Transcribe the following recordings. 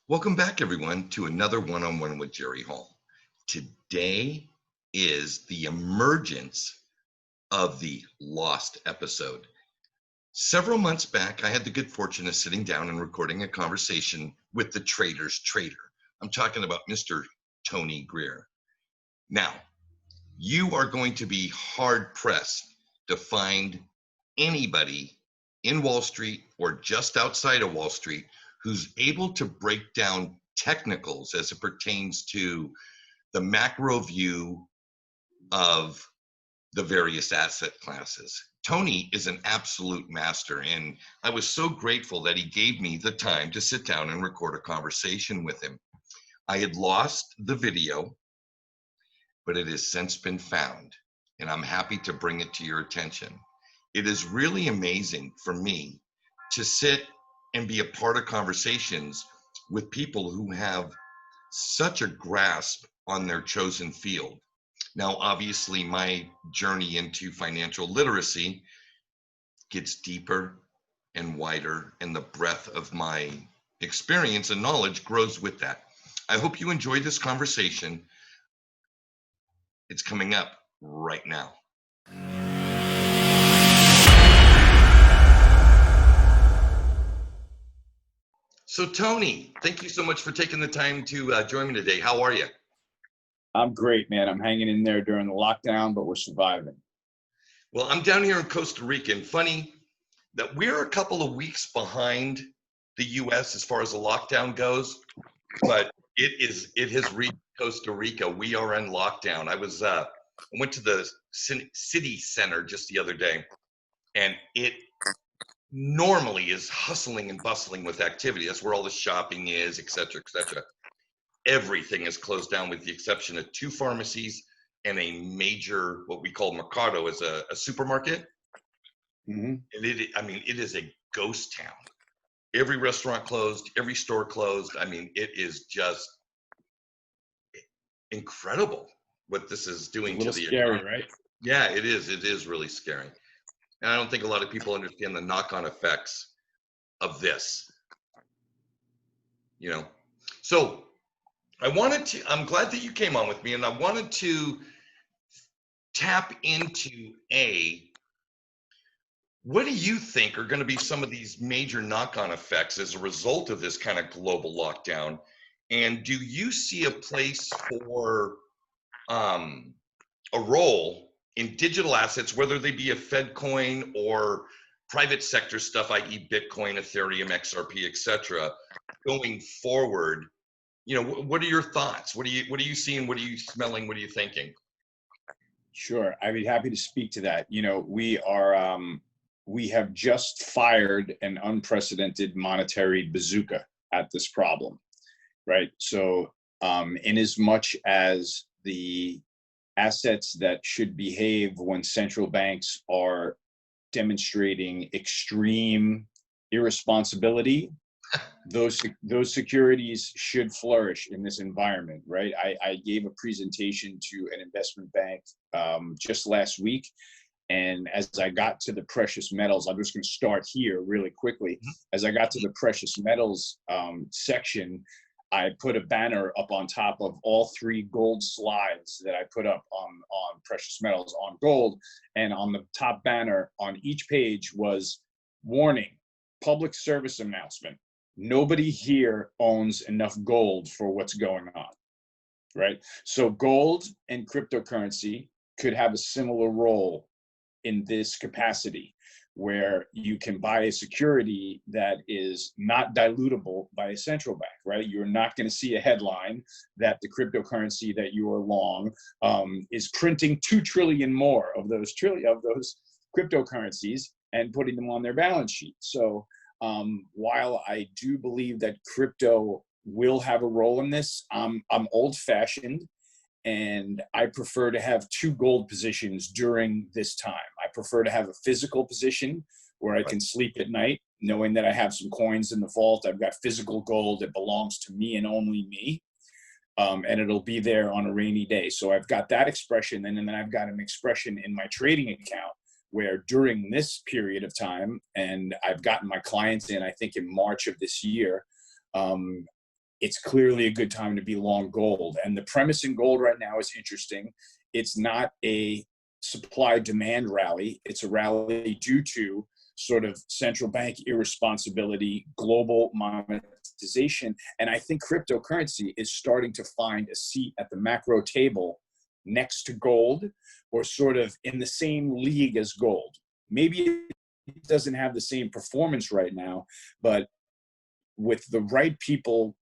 Welcome back, everyone, to another one-on-one with Jerry Hall. Today is the emergence of the lost episode. Several months back, I had the good fortune of sitting down and recording a conversation with the trader's trader. I'm talking about Mr. Tony Greer. Now, you are going to be hard-pressed to find anybody in Wall Street or just outside of Wall Street who's able to break down technicals as it pertains to the macro view of the various asset classes. Tony is an absolute master, and I was so grateful that he gave me the time to sit down and record a conversation with him. I had lost the video, but it has since been found, and I'm happy to bring it to your attention. It is really amazing for me to sit and be a part of conversations with people who have such a grasp on their chosen field. Now, obviously, my journey into financial literacy gets deeper and wider, and the breadth of my experience and knowledge grows with that. I hope you enjoy this conversation. It's coming up right now. So, Tony, thank you so much for taking the time to join me today. How are you? I'm great, man. I'm hanging in there during the lockdown, but we're surviving. Well, I'm down here in Costa Rica, and funny that we're a couple of weeks behind the U.S. as far as the lockdown goes, but it has reached Costa Rica. We are in lockdown. I went to the city center just the other day, and it normally is hustling and bustling with activity. That's where all the shopping is, et cetera, et cetera. Everything is closed down with the exception of 2 pharmacies and a major, what we call Mercado, is a supermarket. Mm-hmm. And it is a ghost town. Every restaurant closed, every store closed. I mean, it is just incredible what this is doing to the scary, economy. right? Yeah, it is. It is really scary. And I don't think a lot of people understand the knock-on effects of this, you know. So I'm glad that you came on with me, and I wanted to tap into what do you think are going to be some of these major knock-on effects as a result of this kind of global lockdown? And do you see a place for a role in digital assets, whether they be a Fed coin or private sector stuff, i.e. Bitcoin, Ethereum, XRP, etc., going forward? You know, what are your thoughts? What are you seeing? What are you smelling? What are you thinking? Sure. I'd be happy to speak to that. You know, we have just fired an unprecedented monetary bazooka at this problem, right? So, in as much as the assets that should behave when central banks are demonstrating extreme irresponsibility, those securities should flourish in this environment, right? I gave a presentation to an investment bank just last week, and as I got to the precious metals, I'm just going to start here really quickly. As I got to the precious metals section, I put a banner up on top of all 3 gold slides that I put up on precious metals on gold, and on the top banner on each page was warning, public service announcement. Nobody here owns enough gold for what's going on, right? So gold and cryptocurrency could have a similar role in this capacity, where you can buy a security that is not dilutable by a central bank, right? You're not going to see a headline that the cryptocurrency that you are long is printing 2 trillion more of those cryptocurrencies and putting them on their balance sheet. So while I do believe that crypto will have a role in this, I'm old-fashioned, and I prefer to have 2 gold positions during this time. I prefer to have a physical position where I can sleep at night, knowing that I have some coins in the vault. I've got physical gold that belongs to me and only me, and it'll be there on a rainy day. So I've got that expression, and then I've got an expression in my trading account where during this period of time, and I've gotten my clients in, I think in March of this year, it's clearly a good time to be long gold. And the premise in gold right now is interesting. It's not a supply demand rally. It's a rally due to sort of central bank irresponsibility, global monetization. And I think cryptocurrency is starting to find a seat at the macro table next to gold, or sort of in the same league as gold. Maybe it doesn't have the same performance right now, but with the right people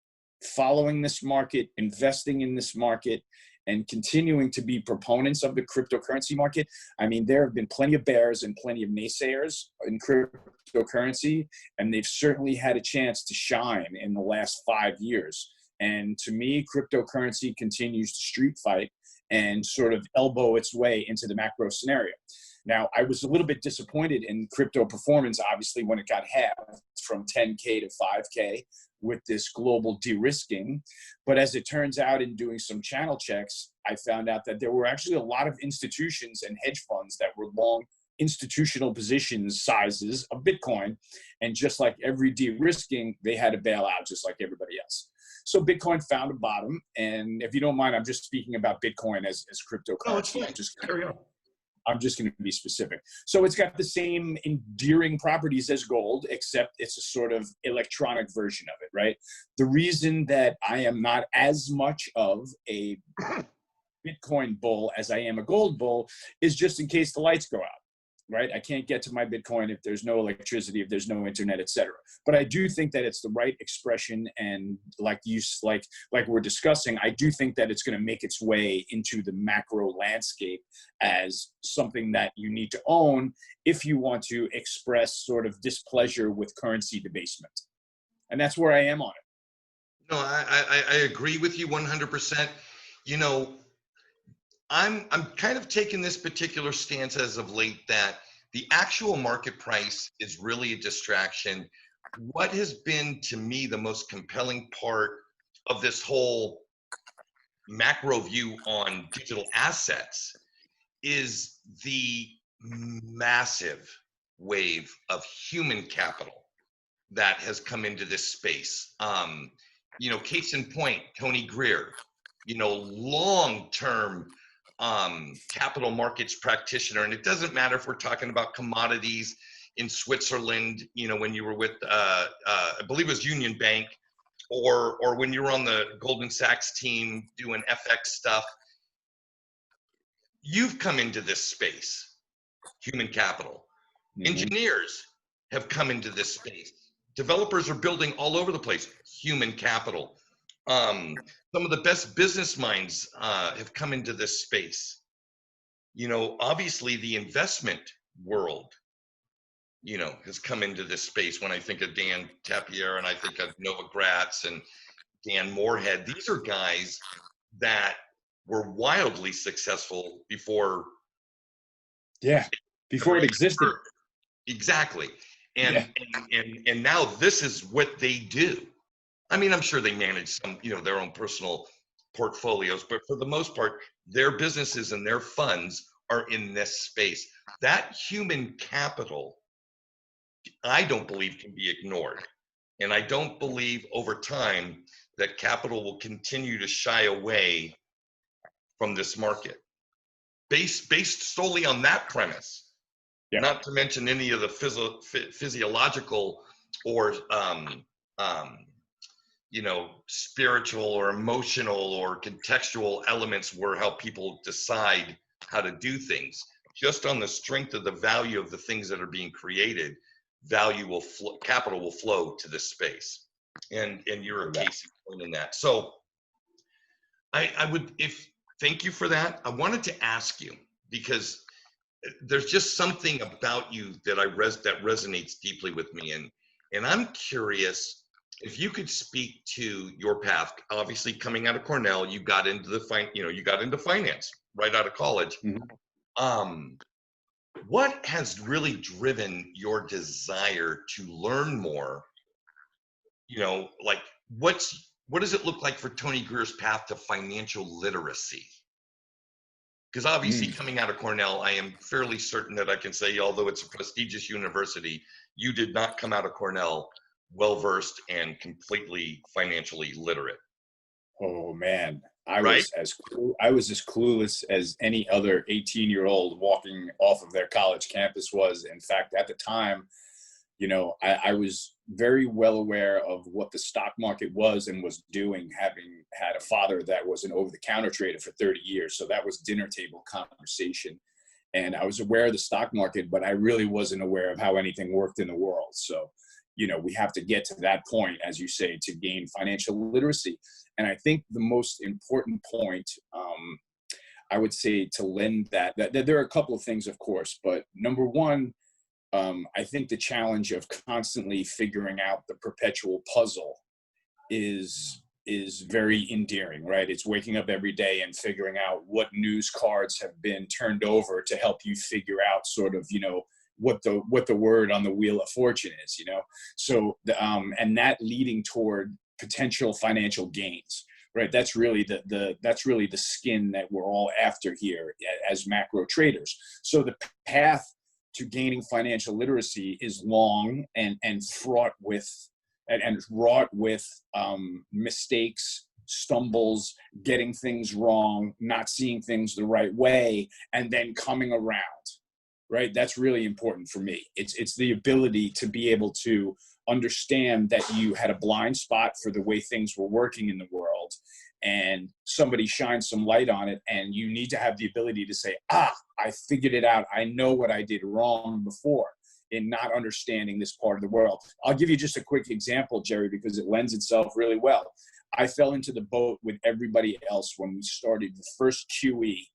following this market, investing in this market, and continuing to be proponents of the cryptocurrency market. I mean, there have been plenty of bears and plenty of naysayers in cryptocurrency, and they've certainly had a chance to shine in the last 5 years. And to me, cryptocurrency continues to street fight and sort of elbow its way into the macro scenario. Now, I was a little bit disappointed in crypto performance, obviously, when it got halved from 10K to 5K with this global de-risking. But as it turns out, in doing some channel checks, I found out that there were actually a lot of institutions and hedge funds that were long institutional positions sizes of Bitcoin. And just like every de-risking, they had to bail out just like everybody else. So Bitcoin found a bottom. And if you don't mind, I'm just speaking about Bitcoin as cryptocurrency. No, it's fine. Carry on. I'm just going to be specific. So it's got the same endearing properties as gold, except it's a sort of electronic version of it, right? The reason that I am not as much of a Bitcoin bull as I am a gold bull is just in case the lights go out, right? I can't get to my Bitcoin if there's no electricity, if there's no internet, etc. But I do think that it's the right expression, and like we're discussing, I do think that it's going to make its way into the macro landscape as something that you need to own if you want to express sort of displeasure with currency debasement. And that's where I am on it. No, I agree with you 100%. You know, I'm kind of taking this particular stance as of late that the actual market price is really a distraction. What has been to me the most compelling part of this whole macro view on digital assets is the massive wave of human capital that has come into this space. You know, case in point, Tony Greer, you know, long-term capital markets practitioner. And it doesn't matter if we're talking about commodities in Switzerland, you know, when you were with, I believe it was Union Bank, or when you were on the Goldman Sachs team doing FX stuff. You've come into this space, human capital. Engineers have come into this space. Developers are building all over the place, human capital. Some of the best business minds have come into this space. You know, obviously the investment world, you know, has come into this space. When I think of Dan Tapier and I think of Noah Gratz and Dan Moorhead, these are guys that were wildly successful before. Yeah, before it existed. Exactly. And now this is what they do. I mean, I'm sure they manage some, you know, their own personal portfolios, but for the most part, their businesses and their funds are in this space. That human capital, I don't believe can be ignored. And I don't believe over time that capital will continue to shy away from this market based solely on that premise. Yeah. Not to mention any of the physiological or you know, spiritual or emotional or contextual elements where how people decide how to do things. Just on the strength of the value of the things that are being created, capital will flow to this space. And you're a case in point in that. So thank you for that. I wanted to ask you, because there's just something about you that that resonates deeply with me, and I'm curious if you could speak to your path. Obviously, coming out of Cornell, you got into you got into finance right out of college. Mm-hmm. What has really driven your desire to learn more? You know, like what does it look like for Tony Greer's path to financial literacy? Because obviously, coming out of Cornell, I am fairly certain that I can say, although it's a prestigious university, you did not come out of Cornell well-versed and completely financially literate, Oh man, right? I was as clueless as any other 18-year-old walking off of their college campus was. In fact, at the time, I was very well aware of what the stock market was and was doing, having had a father that was an over-the-counter trader for 30 years. So that was dinner table conversation. And I was aware of the stock market, but I really wasn't aware of how anything worked in the world. So, we have to get to that point, as you say, to gain financial literacy. And I think the most important point, I would say, to lend that there are a couple of things, of course, but number one, I think the challenge of constantly figuring out the perpetual puzzle is very endearing, right? It's waking up every day and figuring out what news cards have been turned over to help you figure out sort of, what the word on the wheel of fortune is, So and that leading toward potential financial gains, right? That's really the skin that we're all after here as macro traders. So the path to gaining financial literacy is long and fraught with and wrought with mistakes, stumbles, getting things wrong, not seeing things the right way, and then coming around, right? That's really important for me. It's the ability to be able to understand that you had a blind spot for the way things were working in the world, and somebody shines some light on it, and you need to have the ability to say, I figured it out. I know what I did wrong before in not understanding this part of the world. I'll give you just a quick example, Jerry, because it lends itself really well. I fell into the boat with everybody else when we started the first QE,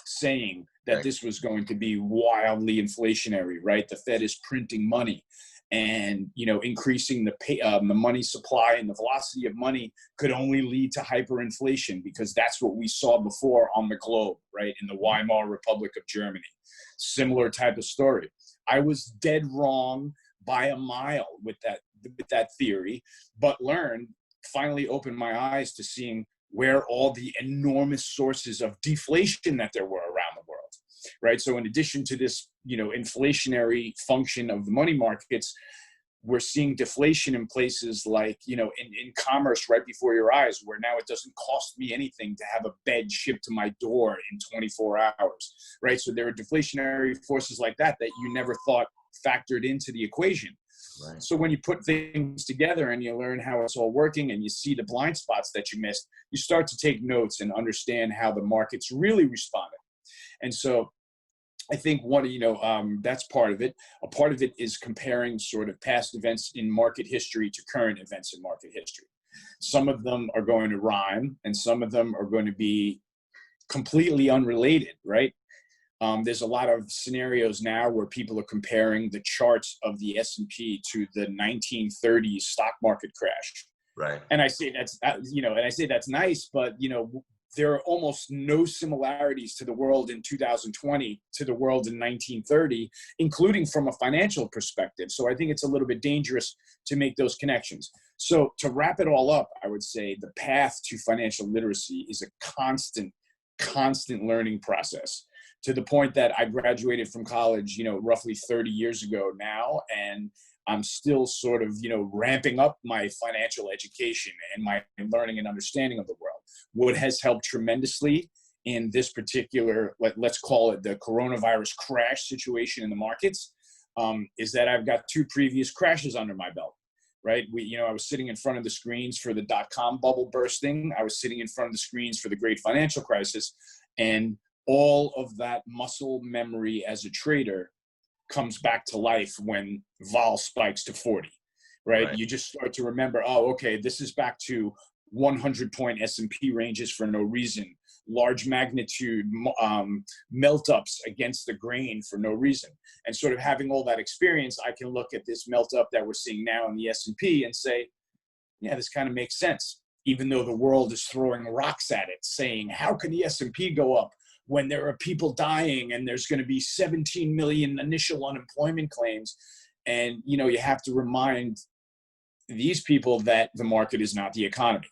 saying that Right. this was going to be wildly inflationary, right? The Fed is printing money, and increasing the money supply and the velocity of money could only lead to hyperinflation, because that's what we saw before on the globe, right? In the Weimar Republic of Germany. Similar type of story. I was dead wrong by a mile with that theory, but finally opened my eyes to seeing where all the enormous sources of deflation that there were around the world, right? So in addition to this, inflationary function of the money markets, we're seeing deflation in places like, in commerce right before your eyes, where now it doesn't cost me anything to have a bed shipped to my door in 24 hours, right? So there are deflationary forces like that you never thought factored into the equation. Right. So when you put things together and you learn how it's all working and you see the blind spots that you missed, you start to take notes and understand how the market's really responding. And so I think that's part of it. A part of it is comparing sort of past events in market history to current events in market history. Some of them are going to rhyme, and some of them are going to be completely unrelated, right? There's a lot of scenarios now where people are comparing the charts of the S&P to the 1930s stock market crash. Right. And I say that's nice, but there are almost no similarities to the world in 2020 to the world in 1930, including from a financial perspective. So I think it's a little bit dangerous to make those connections. So to wrap it all up, I would say the path to financial literacy is a constant learning process, to the point that I graduated from college, roughly 30 years ago now, and I'm still sort of, ramping up my financial education and my learning and understanding of the world. What has helped tremendously in this particular, let's call it the coronavirus crash situation in the markets, is that I've got 2 previous crashes under my belt, right? I was sitting in front of the screens for the dot-com bubble bursting. I was sitting in front of the screens for the great financial crisis, and all of that muscle memory as a trader comes back to life when vol spikes to 40, right? You just start to remember, okay, this is back to 100-point S&P ranges for no reason, large magnitude melt-ups against the grain for no reason. And sort of having all that experience, I can look at this melt-up that we're seeing now in the S&P and say, yeah, this kind of makes sense, even though the world is throwing rocks at it, saying, how can the S&P go up when there are people dying and there's going to be 17 million initial unemployment claims? And, you have to remind these people that the market is not the economy.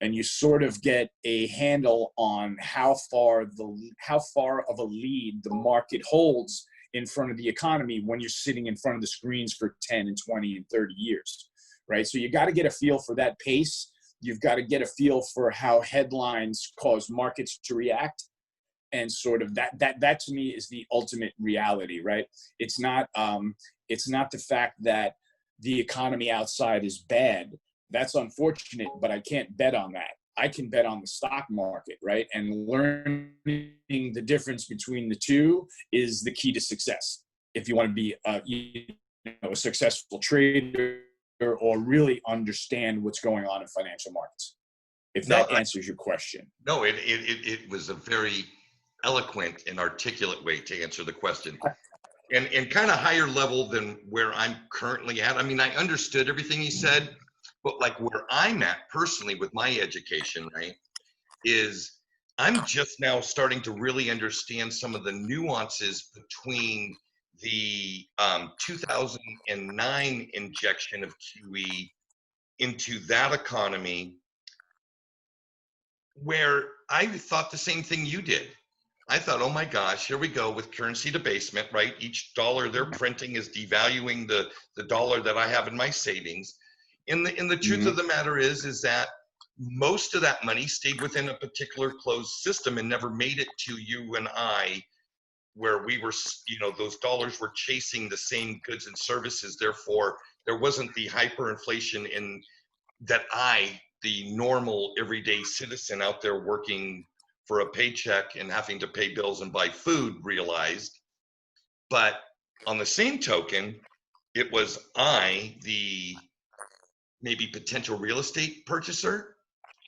And you sort of get a handle on how far of a lead the market holds in front of the economy when you're sitting in front of the screens for 10 and 20 and 30 years, right? So you got to get a feel for that pace. You've got to get a feel for how headlines cause markets to react. And sort of that to me is the ultimate reality, right? It's not the fact that the economy outside is bad. That's unfortunate, but I can't bet on that. I can bet on the stock market, right? And learning the difference between the two is the key to success. If you want to be a successful trader or really understand what's going on in financial markets. If that answers your question. No, it was a very eloquent and articulate way to answer the question. And kind of higher level than where I'm currently at. I mean, I understood everything he said, but like where I'm at personally with my education, right, is I'm just now starting to really understand some of the nuances between the 2009 injection of QE into that economy, where I thought the same thing you did. I thought, oh my gosh, here we go with currency debasement, right? Each dollar they're printing is devaluing the dollar that I have in my savings. And the truth of the matter is that most of that money stayed within a particular closed system and never made it to you and I, where we were, those dollars were chasing the same goods and services. Therefore, there wasn't the hyperinflation in that the normal everyday citizen out there working for a paycheck and having to pay bills and buy food realized. But on the same token, it was the maybe potential real estate purchaser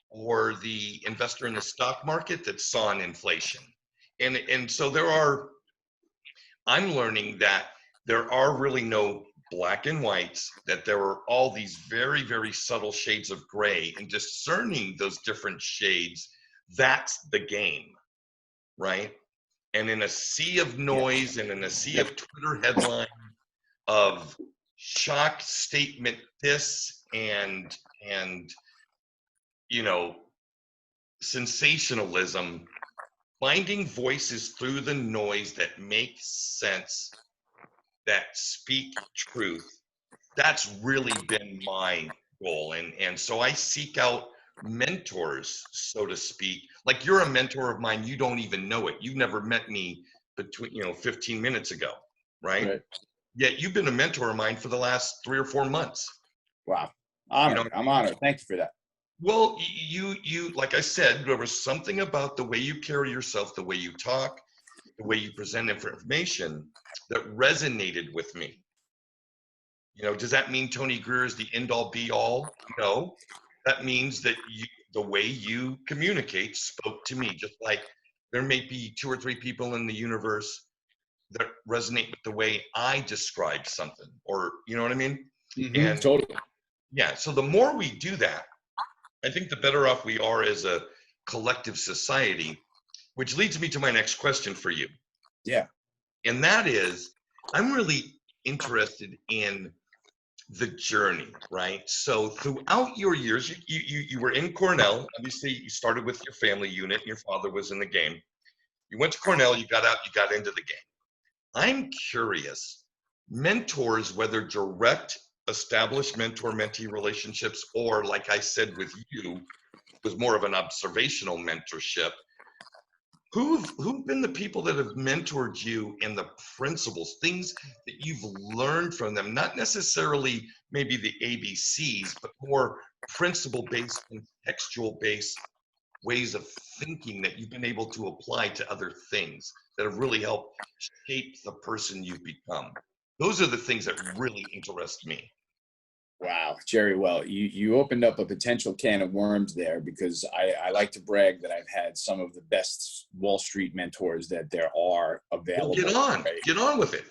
or the investor in the stock market that saw an inflation. And so I'm learning that there are really no black and whites, that there are all these very, very subtle shades of gray, and discerning those different shades, that's the game, right? And in a sea of noise and in a sea of Twitter headlines of shock statement this and sensationalism, finding voices through the noise that make sense, that speak truth, that's really been my goal. And so I seek out mentors, so to speak. Like you're a mentor of mine, you don't even know it. You never met me between 15 minutes ago, right? Yet you've been a mentor of mine for the last 3 or 4 months. Wow. Honored. I'm honored. Thank you for that. Well, you like I said, there was something about the way you carry yourself, the way you talk, the way you present information that resonated with me. Does that mean Tony Greer is the end all be all? No. That means that the way you communicate spoke to me, just like there may be 2 or 3 people in the universe that resonate with the way I describe something, or you know what I mean? And totally. Yeah, so the more we do that, I think the better off we are as a collective society, which leads me to my next question for you. Yeah. And that is, I'm really interested in the journey, right? So throughout your years, you were in Cornell. Obviously, you started with your family unit. Your father was in the game. You went to Cornell, you got out, you got into the game. I'm curious, mentors, whether direct established mentor-mentee relationships, or like I said with you, was more of an observational mentorship. Who've been the people that have mentored you in the principles, things that you've learned from them, not necessarily maybe the ABCs, but more principle-based and textual-based ways of thinking that you've been able to apply to other things that have really helped shape the person you've become? Those are the things that really interest me. Wow, Jerry, well, you opened up a potential can of worms there, because I like to brag that I've had some of the best Wall Street mentors that there are available. Well, get on with it.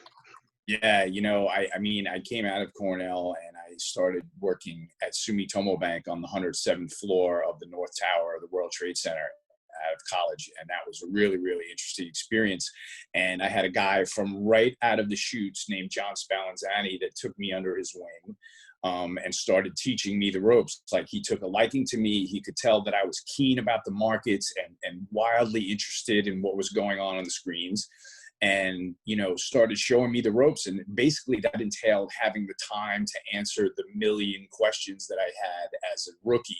Yeah, I came out of Cornell and I started working at Sumitomo Bank on the 107th floor of the North Tower of the World Trade Center out of college. And that was a really, really interesting experience. And I had a guy from right out of the chutes named John Spallanzani that took me under his wing. And started teaching me the ropes. Like, he took a liking to me. He could tell that I was keen about the markets and wildly interested in what was going on the screens. and, you know, started showing me the ropes. And basically that entailed having the time to answer the million questions that I had as a rookie,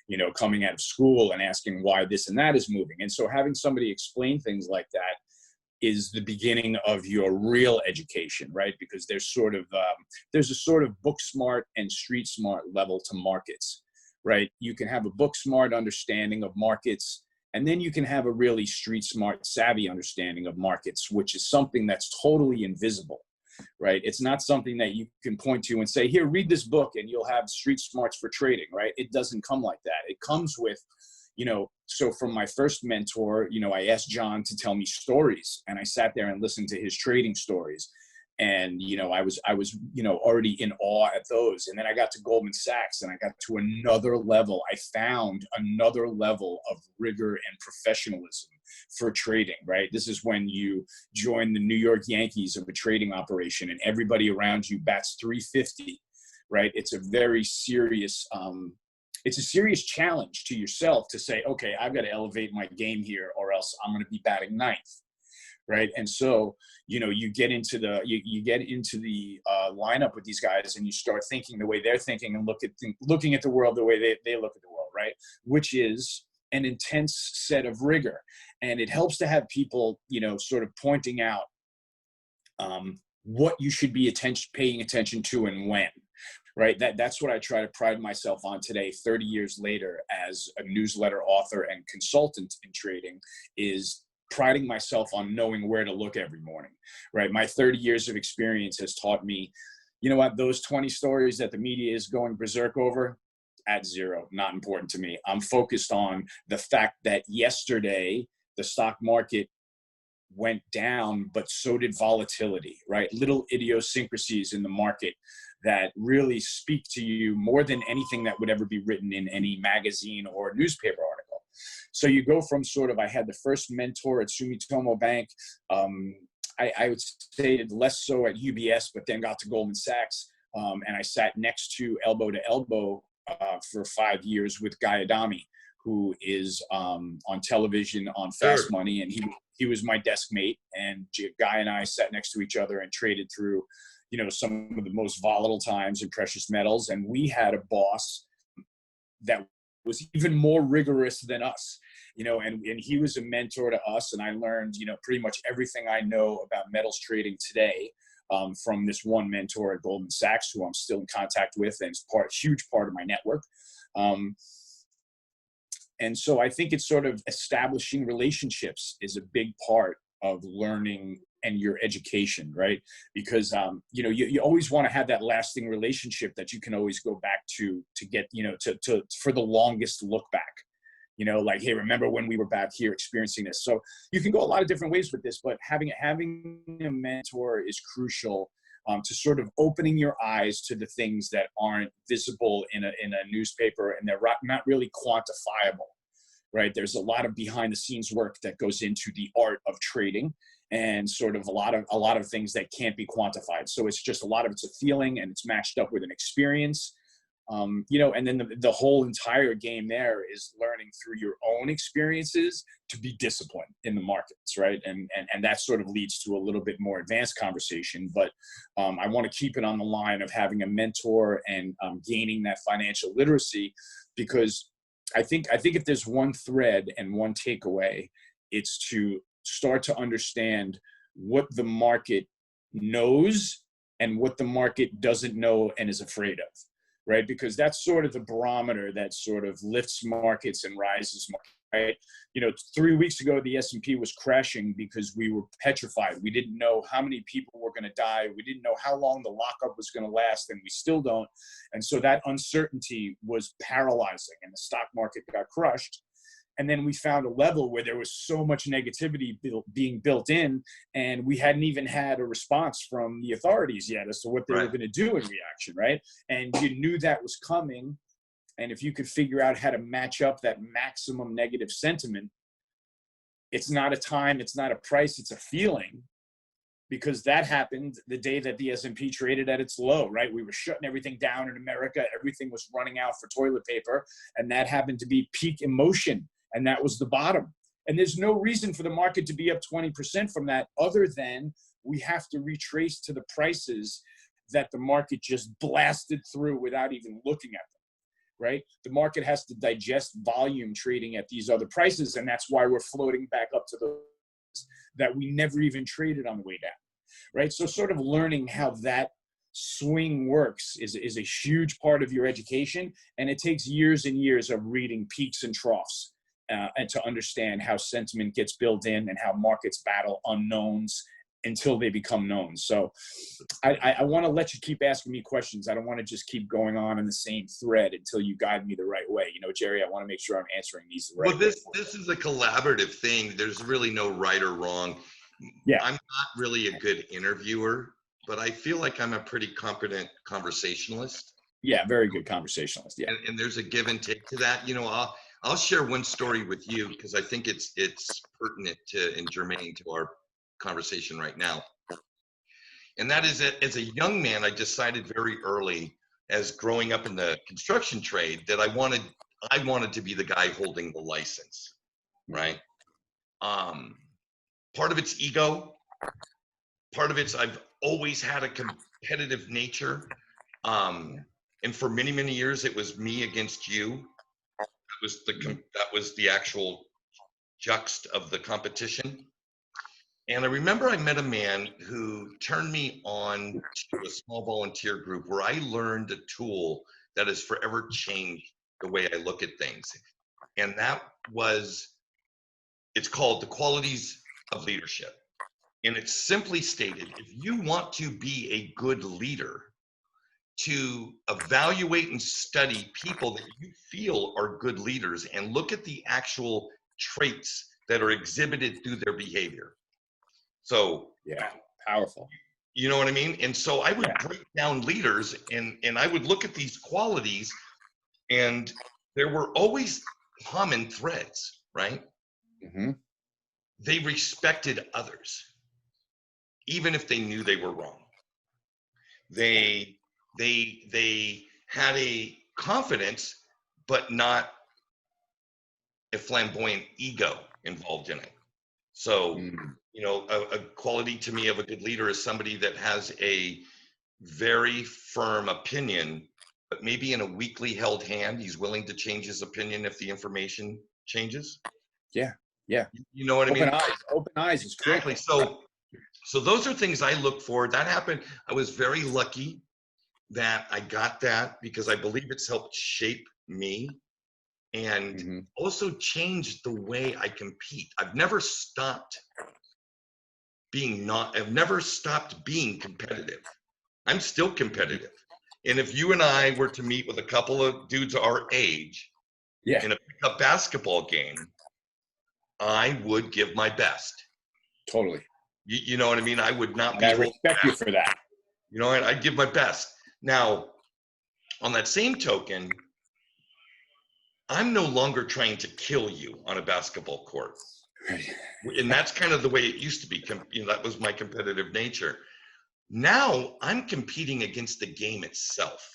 you know, coming out of school and asking why this and that is moving. And so having somebody explain things like that is the beginning of your real education, right? Because there's there's a sort of book smart and street smart level to markets, right? You can have a book smart understanding of markets, and then you can have a really street smart, savvy understanding of markets, which is something that's totally invisible, right? It's not something that you can point to and say, here, read this book and you'll have street smarts for trading, right? It doesn't come like that. It comes with, you know, so from my first mentor, you know, I asked John to tell me stories, and I sat there and listened to his trading stories. And, you know, I was, you know, already in awe at those. And then I got to Goldman Sachs and I got to another level. I found another level of rigor and professionalism for trading, right? This is when you join the New York Yankees of a trading operation and everybody around you bats 350, right? It's a very serious, it's a serious challenge to yourself to say, okay, I've got to elevate my game here or else I'm going to be batting ninth. Right. And so, you know, you get into the, you get into the lineup with these guys and you start thinking the way they're thinking and looking at the world the way they look at the world. Right. Which is an intense set of rigor. And it helps to have people, you know, sort of pointing out what you should be paying attention to and when. Right. That's what I try to pride myself on today, 30 years later, as a newsletter author and consultant in trading, is priding myself on knowing where to look every morning, right? My 30 years of experience has taught me, you know what, those 20 stories that the media is going berserk over, at zero, not important to me. I'm focused on the fact that yesterday the stock market went down, but so did volatility, right? Little idiosyncrasies in the market that really speak to you more than anything that would ever be written in any magazine or newspaper article. So you go from sort of, I had the first mentor at Sumitomo Bank. I would say less so at UBS, but then got to Goldman Sachs. And I sat next to elbow for 5 years with Guy Adami, who is on television on Fast Money. And he was my desk mate. And Guy and I sat next to each other and traded through, you know, some of the most volatile times in precious metals. And we had a boss that was even more rigorous than us, you know, and he was a mentor to us. And I learned, you know, pretty much everything I know about metals trading today from this one mentor at Goldman Sachs, who I'm still in contact with and is huge part of my network. And so I think it's sort of establishing relationships is a big part of learning and your education, right? Because, you know, you always want to have that lasting relationship that you can always go back to get, you know, for the longest look back, you know, like, hey, remember when we were back here experiencing this? So you can go a lot of different ways with this, but having a mentor is crucial to sort of opening your eyes to the things that aren't visible in a newspaper, and they're not really quantifiable, right? There's a lot of behind the scenes work that goes into the art of trading, and sort of a lot of things that can't be quantified. So it's just a lot of it's a feeling, and it's matched up with an experience, you know, and then the whole entire game there is learning through your own experiences to be disciplined in the markets, right? And that sort of leads to a little bit more advanced conversation, but I want to keep it on the line of having a mentor and gaining that financial literacy, because I think if there's one thread and one takeaway, it's to start to understand what the market knows and what the market doesn't know and is afraid of, right? Because that's sort of the barometer that sort of lifts markets and rises markets, right? You know, 3 weeks ago, the S&P was crashing because we were petrified. We didn't know how many people were going to die. We didn't know how long the lockup was going to last, and we still don't. And so that uncertainty was paralyzing, and the stock market got crushed. And then we found a level where there was so much negativity being built in, and we hadn't even had a response from the authorities yet as to what they were going to do in reaction, right? And you knew that was coming. And if you could figure out how to match up that maximum negative sentiment, it's not a time, it's not a price, it's a feeling. Because that happened the day that the S&P traded at its low, right? We were shutting everything down in America. Everything was running out for toilet paper. And that happened to be peak emotion. And that was the bottom. And there's no reason for the market to be up 20% from that, other than we have to retrace to the prices that the market just blasted through without even looking at them, right? The market has to digest volume trading at these other prices, and that's why we're floating back up to those that we never even traded on the way down, right? So sort of learning how that swing works is a huge part of your education, and it takes years and years of reading peaks and troughs and to understand how sentiment gets built in and how markets battle unknowns until they become known. So I want to let you keep asking me questions. I don't want to just keep going on in the same thread until you guide me the right way. You know, Jerry, I want to make sure I'm answering these the right way. Well, this is a collaborative thing. There's really no right or wrong. Yeah. I'm not really a good interviewer, but I feel like I'm a pretty competent conversationalist. Yeah, very good conversationalist. Yeah. And there's a give and take to that. You know, I'll share one story with you because I think it's pertinent to and germane to our conversation right now. And that is that as a young man, I decided very early, as growing up in the construction trade, that I wanted to be the guy holding the license, right? Part of it's ego, part of it's I've always had a competitive nature. And for many, many years, it was me against you. That was the actual juxt of the competition. And I remember I met a man who turned me on to a small volunteer group where I learned a tool that has forever changed the way I look at things. And it's called the qualities of leadership. And it's simply stated, if you want to be a good leader, to evaluate and study people that you feel are good leaders and look at the actual traits that are exhibited through their behavior. So yeah, powerful. You know what I mean? And so I would break down leaders and I would look at these qualities, and there were always common threads, right? Mm-hmm. They respected others, even if they knew they were wrong. They had a confidence, but not a flamboyant ego involved in it. So, you know, a quality to me of a good leader is somebody that has a very firm opinion, but maybe in a weakly held hand, he's willing to change his opinion if the information changes. Yeah. Yeah. You know what I mean? Open eyes is critical. Exactly. So those are things I look for. That happened. I was very lucky that I got that because I believe it's helped shape me and also change the way I compete. I've never stopped being competitive. I'm still competitive. And if you and I were to meet with a couple of dudes our age in a pickup basketball game, I would give my best. Totally. You know what I mean? I would not be. I respect you for that. You know, I'd give my best. Now, on that same token, I'm no longer trying to kill you on a basketball court. And that's kind of the way it used to be. You know, that was my competitive nature. Now I'm competing against the game itself.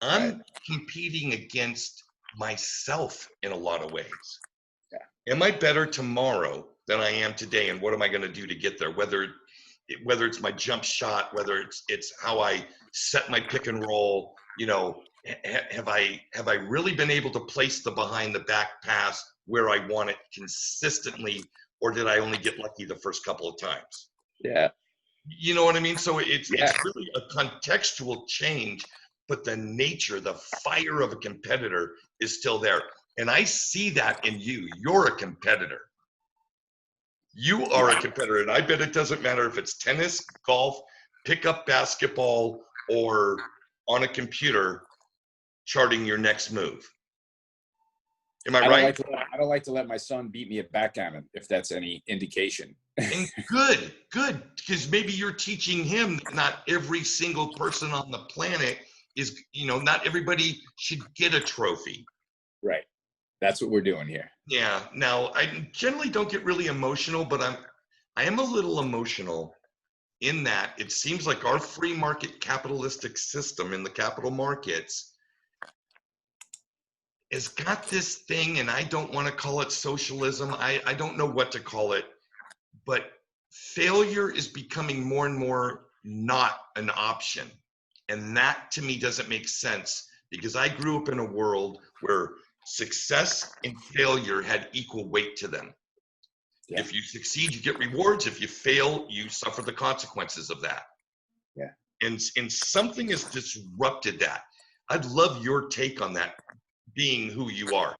I'm competing against myself in a lot of ways. Yeah. Am I better tomorrow than I am today? And what am I going to do to get there? Whether it's my jump shot, whether it's how I set my pick and roll, you know, have I really been able to place the behind the back pass where I want it consistently, or did I only get lucky the first couple of times? Yeah. You know what I mean? So it's really a contextual change, but the nature, the fire of a competitor is still there. And I see that in you. You're a competitor. You are a competitor. And I bet it doesn't matter if it's tennis, golf, pickup basketball, or on a computer charting your next move. Am I right? I don't like to let my son beat me at backgammon, if that's any indication. And good, because maybe you're teaching him that not every single person on the planet is, you know, not everybody should get a trophy. Right. That's what we're doing here. Yeah. Now, I generally don't get really emotional, but I am a little emotional in that it seems like our free market capitalistic system in the capital markets has got this thing, and I don't want to call it socialism. I don't know what to call it, but failure is becoming more and more not an option. And that to me doesn't make sense, because I grew up in a world where success and failure had equal weight to them. Yeah. If you succeed, you get rewards. If you fail, you suffer the consequences of that. Yeah. And something has disrupted that. I'd love your take on that, being who you are.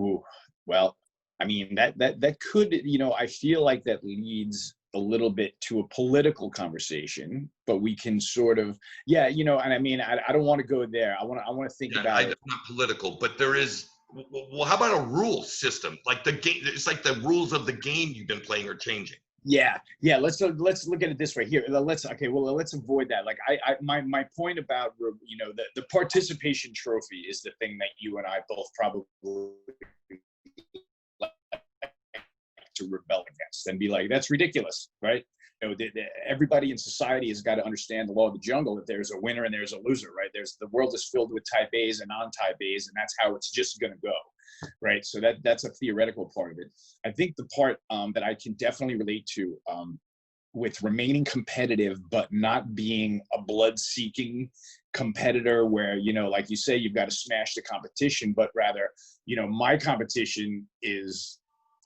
Ooh, well, I mean, that could, I feel like that leads a little bit to a political conversation, but we can sort of, and I mean, I don't want to go there. I want to think about it. It's not political, but there is. Well, how about a rule system? Like the game, it's like the rules of the game you've been playing are changing. Yeah. Let's look at it this way here. Let's avoid that. Like my point about, the participation trophy is the thing that you and I both probably like to rebel against and be like, that's ridiculous, right? Everybody in society has got to understand the law of the jungle, that there's a winner and there's a loser, right? The world is filled with type A's and non-type A's, and that's how it's just going to go, right? So that's a theoretical part of it. I think the part that I can definitely relate to with remaining competitive, but not being a blood-seeking competitor where, like you say, you've got to smash the competition, but rather, my competition is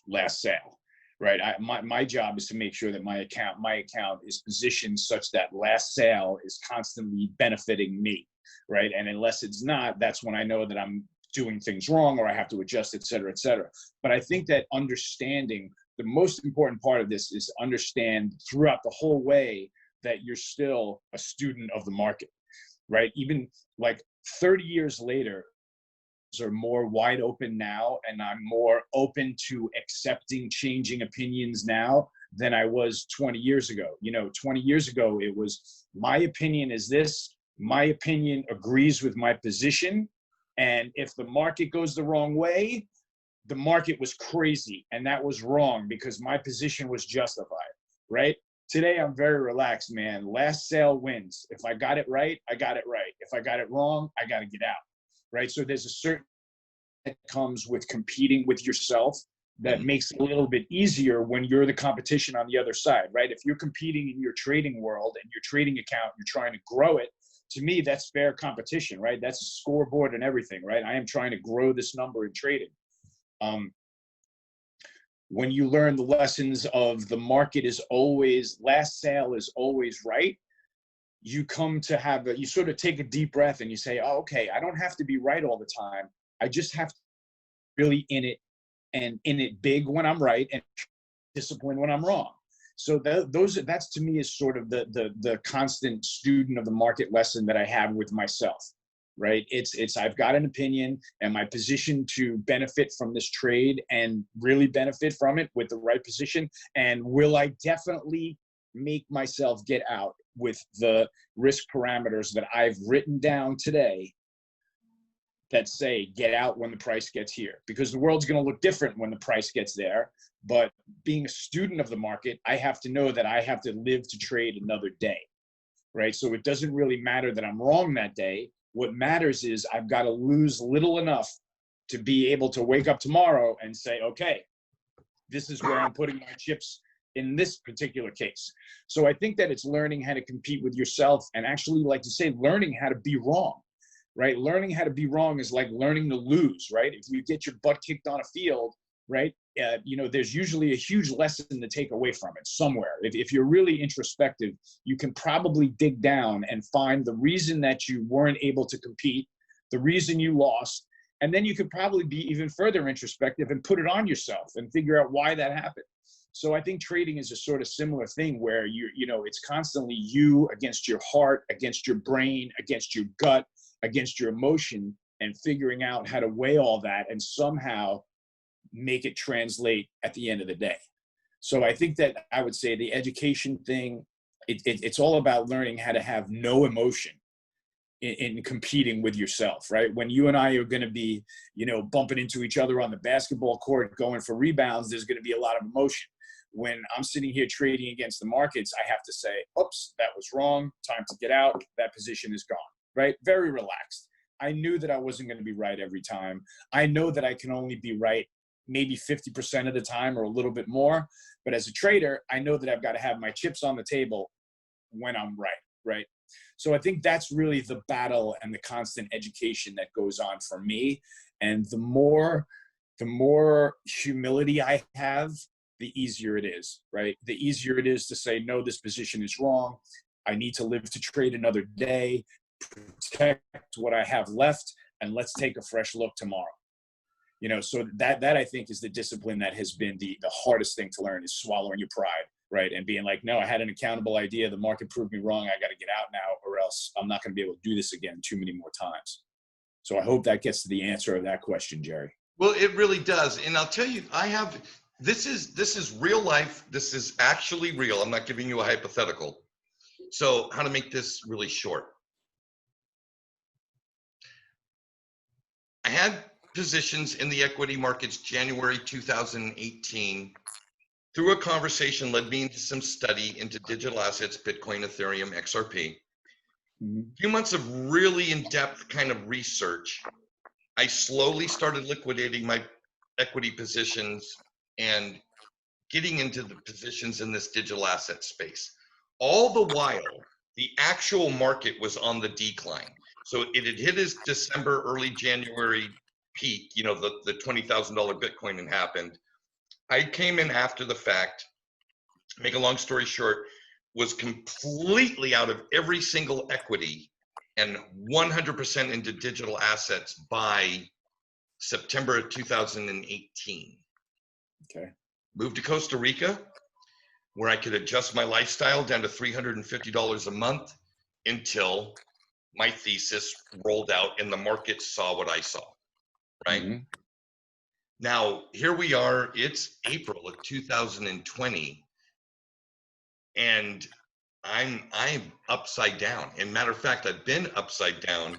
last sale. Right. My job is to make sure that my account is positioned such that last sale is constantly benefiting me. Right. And unless it's not, that's when I know that I'm doing things wrong or I have to adjust, et cetera, et cetera. But I think that understanding, the most important part of this is to understand throughout the whole way that you're still a student of the market. Right. Even like 30 years later, are more wide open now, and I'm more open to accepting changing opinions now than I was 20 years ago. 20 years ago, it was, my opinion is this, my opinion agrees with my position, and if the market goes the wrong way, the market was crazy, and that was wrong because my position was justified, right? Today, I'm very relaxed, man. Last sale wins. If I got it right, I got it right. If I got it wrong, I got to get out. Right. So there's a certain that comes with competing with yourself that makes it a little bit easier when you're the competition on the other side. Right. If you're competing in your trading world and your trading account, you're trying to grow it. To me, that's fair competition. Right. That's a scoreboard and everything. Right. I am trying to grow this number in trading. When you learn the lessons of the market is always, last sale is always right, you come to have you sort of take a deep breath and you say, oh, okay, I don't have to be right all the time. I just have to be really in it, and in it big when I'm right and disciplined when I'm wrong. So that's to me is sort of the constant student of the market lesson that I have with myself, right? It's I've got an opinion and my position to benefit from this trade and really benefit from it with the right position. And will I definitely make myself get out with the risk parameters that I've written down today that say get out when the price gets here, because the world's going to look different when the price gets there. But being a student of the market, I have to know that I have to live to trade another day, right? So it doesn't really matter that I'm wrong that day. What matters is I've got to lose little enough to be able to wake up tomorrow and say, okay, this is where I'm putting my chips in this particular case. So I think that it's learning how to compete with yourself, and actually, like to say, learning how to be wrong, right? Learning how to be wrong is like learning to lose, right? If you get your butt kicked on a field, right? There's usually a huge lesson to take away from it somewhere. If you're really introspective, you can probably dig down and find the reason that you weren't able to compete, the reason you lost, and then you could probably be even further introspective and put it on yourself and figure out why that happened. So I think trading is a sort of similar thing where it's constantly you against your heart, against your brain, against your gut, against your emotion, and figuring out how to weigh all that and somehow make it translate at the end of the day. So I think that I would say the education thing, it's all about learning how to have no emotion in competing with yourself, right? When you and I are going to be, bumping into each other on the basketball court, going for rebounds, there's going to be a lot of emotion. When I'm sitting here trading against the markets, I have to say, oops, that was wrong. Time to get out. That position is gone, right? Very relaxed. I knew that I wasn't going to be right every time. I know that I can only be right maybe 50% of the time or a little bit more. But as a trader, I know that I've got to have my chips on the table when I'm right, right? So I think that's really the battle and the constant education that goes on for me. And the more humility I have, the easier it is, right? The easier it is to say, no, this position is wrong. I need to live to trade another day, protect what I have left, and let's take a fresh look tomorrow. You know, so that I think is the discipline that has been the hardest thing to learn, is swallowing your pride, right? And being like, no, I had an accountable idea. The market proved me wrong. I got to get out now, or else I'm not going to be able to do this again too many more times. So I hope that gets to the answer of that question, Jerry. Well, it really does. And I'll tell you, this is real life. This is actually real. I'm not giving you a hypothetical. So how to make this really short. I had positions in the equity markets January 2018. Through a conversation led me into some study into digital assets, Bitcoin, Ethereum, XRP. A few months of really in-depth kind of research. I slowly started liquidating my equity positions and getting into the positions in this digital asset space. All the while, the actual market was on the decline. So it had hit its December, early January peak, you know, the $20,000 Bitcoin had happened. I came in after the fact, make a long story short, was completely out of every single equity and 100% into digital assets by September of 2018. Okay. Moved to Costa Rica, where I could adjust my lifestyle down to $350 a month until my thesis rolled out and the market saw what I saw, right? Mm-hmm. Now, here we are, it's April of 2020, and I'm upside down. And matter of fact, I've been upside down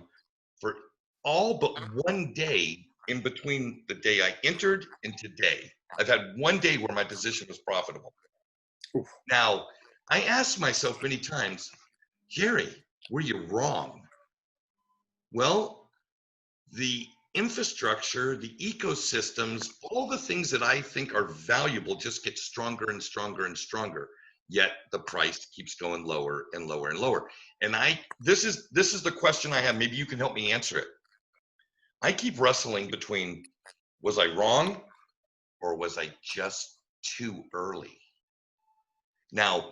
for all but one day in between the day I entered and today. I've had one day where my position was profitable. Oof. Now, I asked myself many times, Jerry, were you wrong? Well, the infrastructure, the ecosystems, all the things that I think are valuable just get stronger and stronger and stronger. Yet the price keeps going lower and lower and lower. And this is the question I have. Maybe you can help me answer it. I keep wrestling between, was I wrong or was I just too early? Now,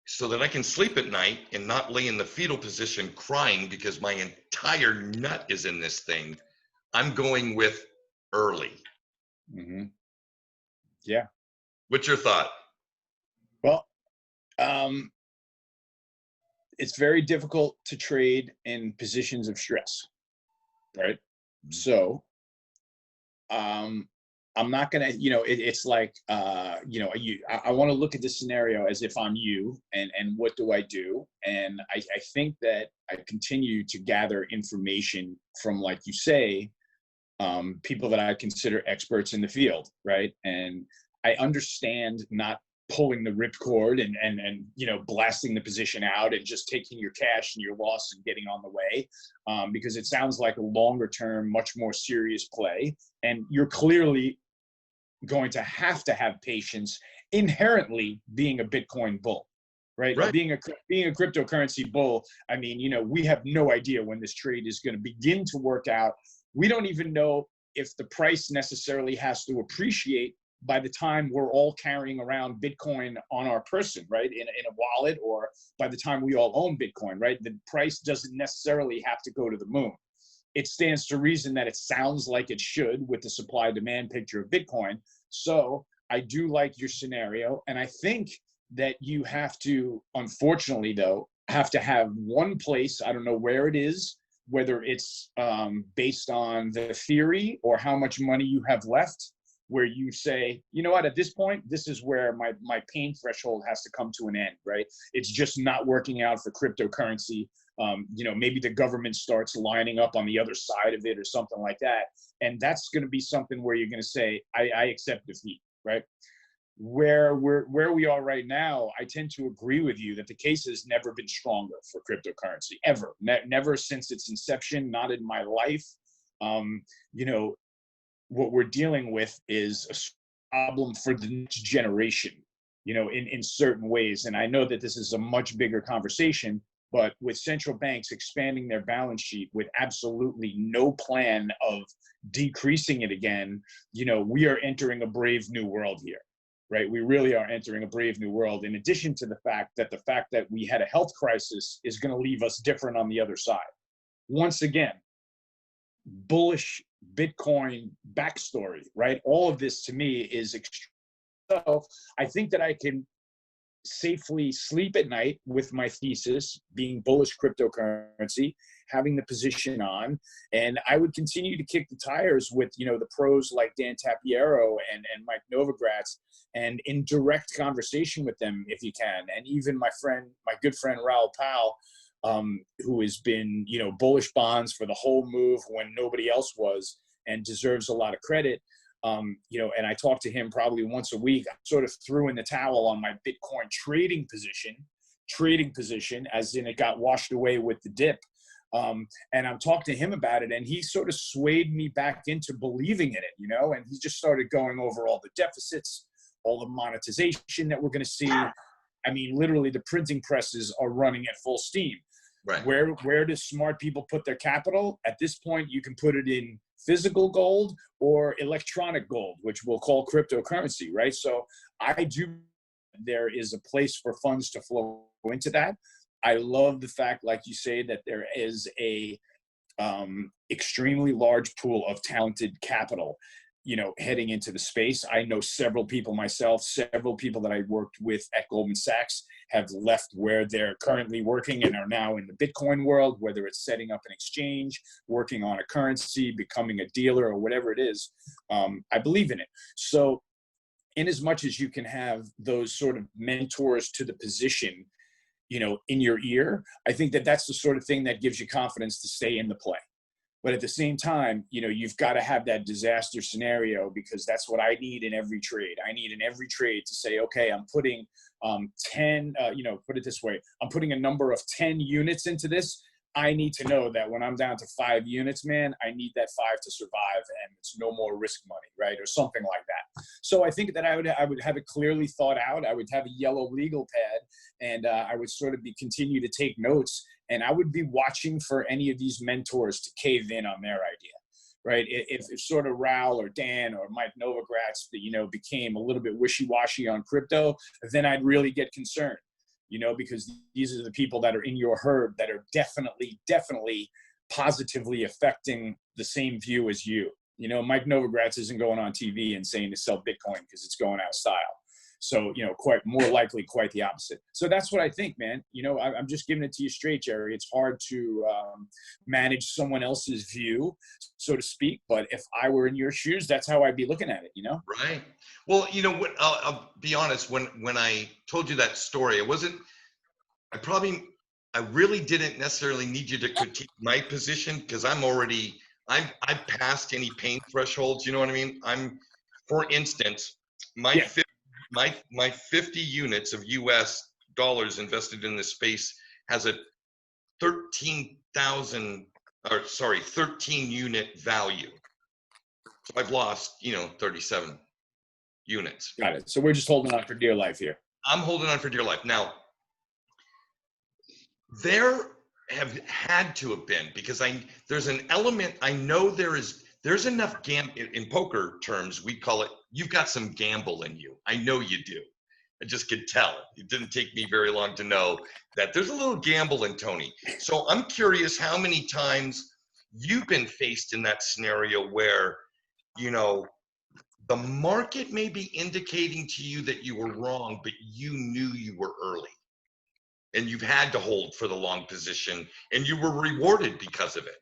so that I can sleep at night and not lay in the fetal position crying because my entire nut is in this thing, I'm going with early. Mm-hmm. Yeah. What's your thought? Well, it's very difficult to trade in positions of stress, right? Mm-hmm. So, I'm not gonna, it's like, I want to look at this scenario as if I'm you, and what do I do? And I think that I continue to gather information from, like you say, people that I consider experts in the field, right? And I understand not pulling the ripcord and blasting the position out and just taking your cash and your loss and getting on the way, because it sounds like a longer term, much more serious play. And you're clearly going to have patience inherently being a Bitcoin bull, right? Right. Being a cryptocurrency bull. I mean, we have no idea when this trade is going to begin to work out. We don't even know if the price necessarily has to appreciate by the time we're all carrying around Bitcoin on our person, right? In a wallet, or by the time we all own Bitcoin, right? The price doesn't necessarily have to go to the moon. It stands to reason that it sounds like it should with the supply demand picture of Bitcoin. So I do like your scenario. And I think that you have to, unfortunately though, have to have one place, I don't know where it is, whether it's based on the theory or how much money you have left, where you say, you know what, at this point, this is where my pain threshold has to come to an end, right? It's just not working out for cryptocurrency. Maybe the government starts lining up on the other side of it or something like that. And that's going to be something where you're going to say, I accept defeat, right? where we are right now, I tend to agree with you that the case has never been stronger for cryptocurrency, ever. Never since its inception, not in my life. You know, what we're dealing with is a problem for the next generation, you know, in certain ways. And I know that this is a much bigger conversation, but with central banks expanding their balance sheet with absolutely no plan of decreasing it again, you know, we are entering a brave new world here, right? We really are entering a brave new world, in addition to the fact that we had a health crisis is going to leave us different on the other side. Once again, bullish Bitcoin backstory, right? All of this to me is extreme. So I think that I can safely sleep at night with my thesis being bullish cryptocurrency, having the position on, and I would continue to kick the tires with, you know, the pros like Dan Tapiero and Mike Novogratz, and in direct conversation with them if you can. And even my good friend Raoul Pal, who has been, you know, bullish bonds for the whole move when nobody else was, and deserves a lot of credit. You know, and I talk to him probably once a week. I sort of threw in the towel on my Bitcoin trading position, as in it got washed away with the dip. And I'm talking to him about it, and he sort of swayed me back into believing in it, you know, and he just started going over all the deficits, all the monetization that we're going to see. I mean, literally the printing presses are running at full steam. Right. Where do smart people put their capital? At this point, you can put it in physical gold or electronic gold, which we'll call cryptocurrency, right? So I do, there is a place for funds to flow into that. I love the fact, like you say, that there is a extremely large pool of talented capital, you know, heading into the space. I know several people myself, several people that I worked with at Goldman Sachs have left where they're currently working and are now in the Bitcoin world, whether it's setting up an exchange, working on a currency, becoming a dealer, or whatever it is. I believe in it. So in as much as you can have those sort of mentors to the position, you know, in your ear, I think that that's the sort of thing that gives you confidence to stay in the play. But at the same time, you know, you've got to have that disaster scenario, because that's what I need in every trade. I need in every trade to say, okay, I'm putting 10, you know, put it this way, I'm putting a number of 10 units into this. I need to know that when I'm down to 5 units, man, I need that 5 to survive, and it's no more risk money, right? Or something like that. So I think that I would have it clearly thought out. I would have a yellow legal pad, and I would sort of continue to take notes, and I would be watching for any of these mentors to cave in on their idea, right? If sort of Raoul or Dan or Mike Novogratz, you know, became a little bit wishy-washy on crypto, then I'd really get concerned. You know, because these are the people that are in your herd that are definitely positively affecting the same view as you. You know, Mike Novogratz isn't going on TV and saying to sell Bitcoin because it's going out of style. So, you know, quite the opposite. So that's what I think, man. You know, I'm just giving it to you straight, Jerry. It's hard to manage someone else's view, so to speak. But if I were in your shoes, that's how I'd be looking at it, you know? Right. Well, you know what, I'll be honest, when I told you that story, I really didn't necessarily need you to critique my position, because I've passed any pain thresholds, you know what I mean? For instance, my Yeah. my 50 units of US dollars invested in this space has a 13 unit value. So I've lost, you know, 37 units. Got it. So we're just holding on for dear life here. I'm holding on for dear life. Now, there have had to have been, because there's an element, I know there's enough in poker terms, we call it, you've got some gamble in you. I know you do. I just could tell. It didn't take me very long to know that there's a little gamble in Tony. So I'm curious how many times you've been faced in that scenario where, you know, the market may be indicating to you that you were wrong, but you knew you were early. And you've had to hold for the long position, and you were rewarded because of it.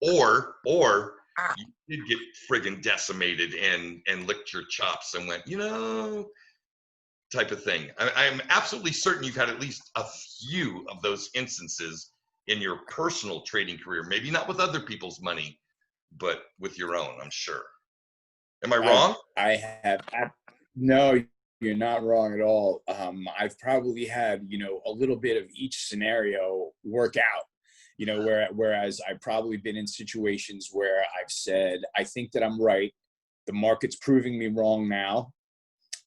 Or you did get friggin' decimated and licked your chops and went, you know, type of thing. I'm absolutely certain you've had at least a few of those instances in your personal trading career. Maybe not with other people's money, but with your own, I'm sure. Am I wrong? I have no, you're not wrong at all. I've probably had, a little bit of each scenario work out, whereas I've probably been in situations where I've said, I think that I'm right. The market's proving me wrong now,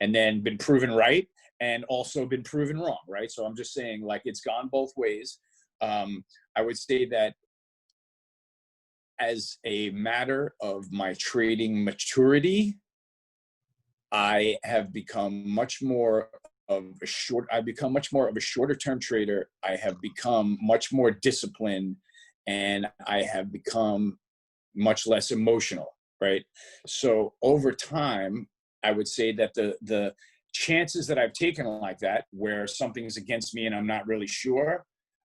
and then been proven right and also been proven wrong, right? So I'm just saying, like, it's gone both ways. I would say that as a matter of my trading maturity, I have become much more I've become much more of a shorter term trader. I have become much more disciplined, and I have become much less emotional, right? So over time, I would say that the chances that I've taken like that, where something's against me and I'm not really sure,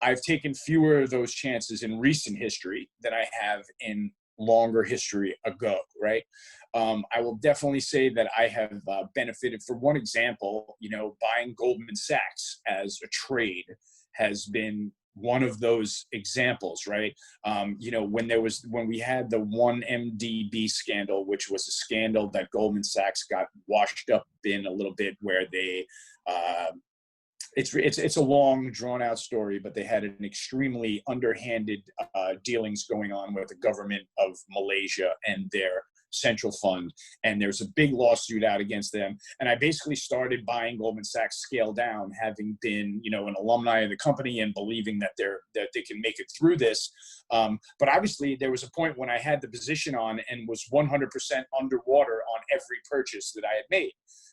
I've taken fewer of those chances in recent history than I have in longer history ago, right? I will definitely say that I have benefited. For one example, buying Goldman Sachs as a trade has been one of those examples, right? When we had the 1MDB scandal, which was a scandal that Goldman Sachs got washed up in a little bit, where they it's a long, drawn out story, but they had an extremely underhanded dealings going on with the government of Malaysia and their central fund, and there's a big lawsuit out against them. And I basically started buying Goldman Sachs scale down, having been an alumni of the company and believing that they can make it through this. But obviously, there was a point when I had the position on and was 100% underwater on every purchase that I had made,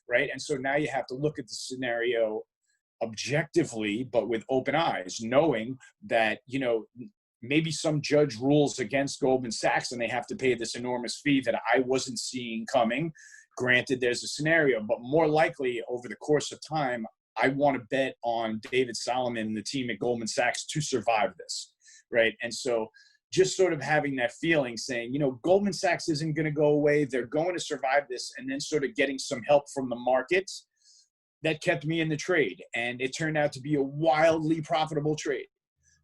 right? And so now you have to look at the scenario objectively, but with open eyes, knowing that, maybe some judge rules against Goldman Sachs and they have to pay this enormous fee that I wasn't seeing coming. Granted, there's a scenario, but more likely over the course of time, I want to bet on David Solomon and the team at Goldman Sachs to survive this, right? And so just sort of having that feeling saying, Goldman Sachs isn't going to go away. They're going to survive this, and then sort of getting some help from the markets, that kept me in the trade. And it turned out to be a wildly profitable trade,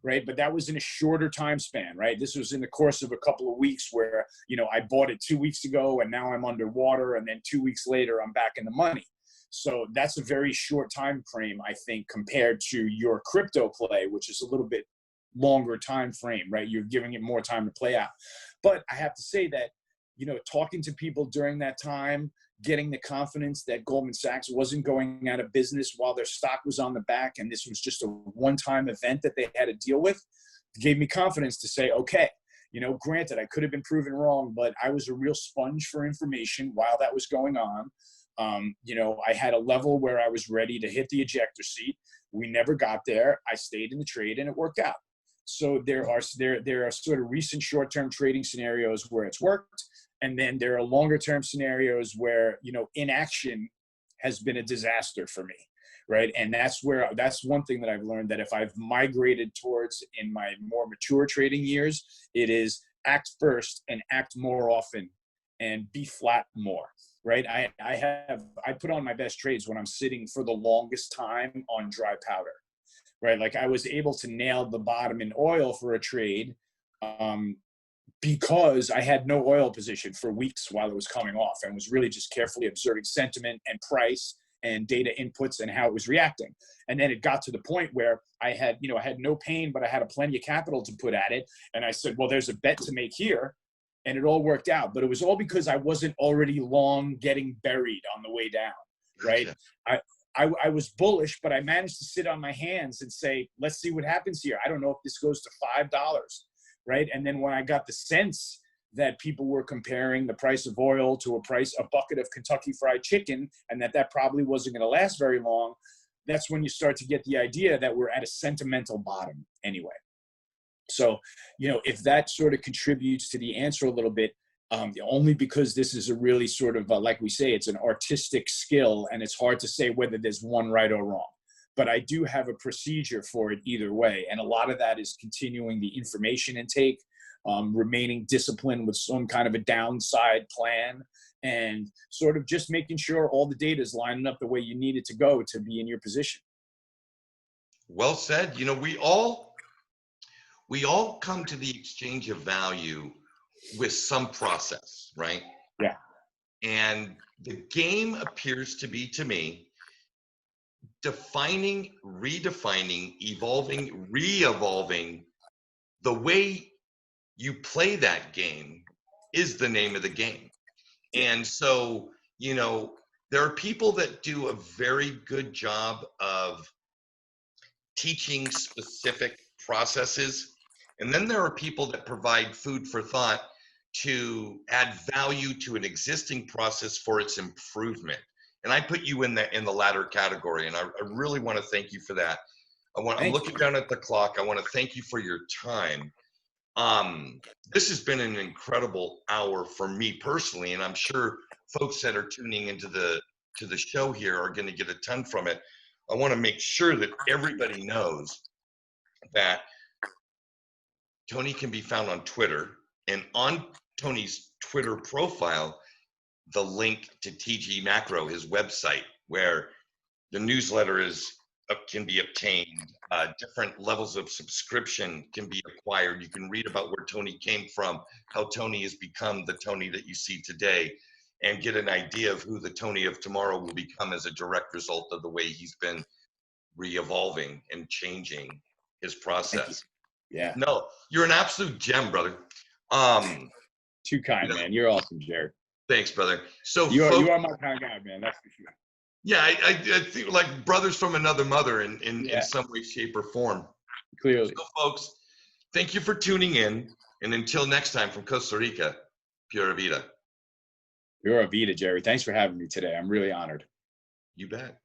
right? But that was in a shorter time span, right? This was in the course of a couple of weeks where, I bought it 2 weeks ago and now I'm underwater. And then 2 weeks later, I'm back in the money. So that's a very short time frame, I think, compared to your crypto play, which is a little bit longer time frame, right? You're giving it more time to play out. But I have to say that, talking to people during that time, getting the confidence that Goldman Sachs wasn't going out of business while their stock was on the back, and this was just a one-time event that they had to deal with, gave me confidence to say, okay, granted, I could have been proven wrong, but I was a real sponge for information while that was going on. I had a level where I was ready to hit the ejector seat. We never got there. I stayed in the trade and it worked out. So there are sort of recent short-term trading scenarios where it's worked. And then there are longer term scenarios where, inaction has been a disaster for me, right? And that's one thing that I've learned, that if I've migrated towards in my more mature trading years, it is act first and act more often and be flat more, right? I put on my best trades when I'm sitting for the longest time on dry powder, right? Like I was able to nail the bottom in oil for a trade, because I had no oil position for weeks while it was coming off, and was really just carefully observing sentiment and price and data inputs and how it was reacting. And then it got to the point where I had no pain, but I had plenty of capital to put at it. And I said, well, there's a bet to make here. And it all worked out. But it was all because I wasn't already long getting buried on the way down, right? Yeah. I was bullish, but I managed to sit on my hands and say, let's see what happens here. I don't know if this goes to $5. Right. And then when I got the sense that people were comparing the price of oil to a bucket of Kentucky Fried Chicken, and that probably wasn't going to last very long, that's when you start to get the idea that we're at a sentimental bottom anyway. So, if that sort of contributes to the answer a little bit, only because this is a really sort of, like we say, it's an artistic skill, and it's hard to say whether there's one right or wrong. But I do have a procedure for it either way. And a lot of that is continuing the information intake, remaining disciplined with some kind of a downside plan, and sort of just making sure all the data is lining up the way you need it to go to be in your position. Well said. We all come to the exchange of value with some process, right? Yeah. And the game appears to be, to me, defining, redefining, evolving, re-evolving. The way you play that game is the name of the game. And so, you know, there are people that do a very good job of teaching specific processes. And then there are people that provide food for thought to add value to an existing process for its improvement. And I put you in the latter category, and I really want to thank you for that. I'm looking down at the clock. I want to thank you for your time. This has been an incredible hour for me personally, and I'm sure folks that are tuning into the show here are going to get a ton from it. I want to make sure that everybody knows that Tony can be found on Twitter, and on Tony's Twitter profile, the link to TG Macro, his website, where the newsletter can be obtained. Different levels of subscription can be acquired. You can read about where Tony came from, how Tony has become the Tony that you see today, and get an idea of who the Tony of tomorrow will become as a direct result of the way he's been re-evolving and changing his process. Yeah. No, you're an absolute gem, brother. Too kind, man. You're awesome, Jared. Thanks, brother. So you are my kind of guy, man. That's for sure. Yeah, I think like brothers from another mother in some way, shape, or form. Clearly. So, folks, thank you for tuning in. And until next time from Costa Rica, Pura Vida. Pura Vida, Jerry. Thanks for having me today. I'm really honored. You bet.